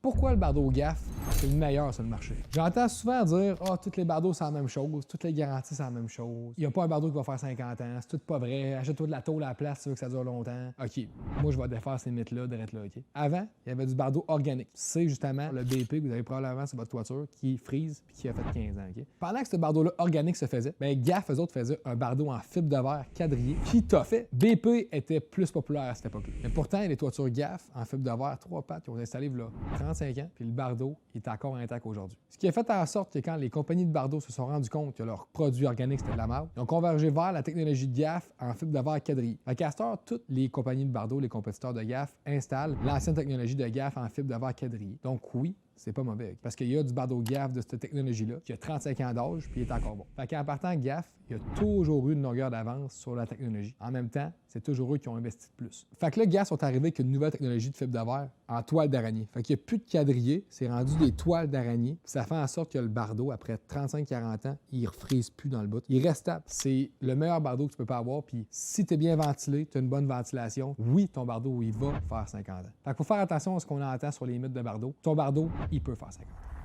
Pourquoi le bardeau GAF, c'est le meilleur sur le marché? J'entends souvent dire « Ah, tous les bardeaux, c'est la même chose. Toutes les garanties, c'est la même chose. Il n'y a pas un bardeau qui va faire 50 ans. C'est tout pas vrai. Achète-toi de la tôle à la place si tu veux que ça dure longtemps. » OK, moi, je vais défaire ces mythes-là, direct là, OK? Avant, il y avait du bardeau organique. C'est justement le BP que vous avez probablement sur votre toiture qui frise puis qui a fait 15 ans, OK? Pendant que ce bardeau-là organique se faisait, bien, GAF, eux autres, faisaient un bardeau en fibre de verre quadrillé qui toffait. BP était plus populaire à cette époque-là. Mais pourtant, les toitures GAF en fibre de verre, 3 pattes, qui ont été installées il y a 35 ans, puis le bardeau est encore intact aujourd'hui. Ce qui a fait en sorte que quand les compagnies de bardeaux se sont rendues compte que leurs produits organiques c'était de la merde, ils ont convergé vers la technologie de GAF en fibre de verre quadrillé. Fait qu'à cette heure, toutes les compagnies de bardeaux, les compétiteurs de GAF, installent l'ancienne technologie de GAF en fibre de verre quadrillé. Donc oui, c'est pas mauvais. Parce qu'il y a du bardeau GAF de cette technologie-là qui a 35 ans d'âge puis il est encore bon. Fait qu'en partant GAF, il y a toujours eu une longueur d'avance sur la technologie. En même temps, c'est toujours eux qui ont investi de plus. Fait que là, GAF sont arrivés avec une nouvelle technologie de fibre de verre en toile d'araignée. Fait qu'il n'y a plus de quadrillé, c'est rendu des toiles d'araignée. Ça fait en sorte que le bardeau, après 35-40 ans, il ne refrise plus dans le bout. Il reste stable. C'est le meilleur bardeau que tu peux pas avoir. Puis si tu es bien ventilé, tu as une bonne ventilation, oui, ton bardeau, il va faire 50 ans. Fait qu'il faut faire attention à ce qu'on entend sur les mythes de bardeau. Ton bardeau, il peut faire 50 ans.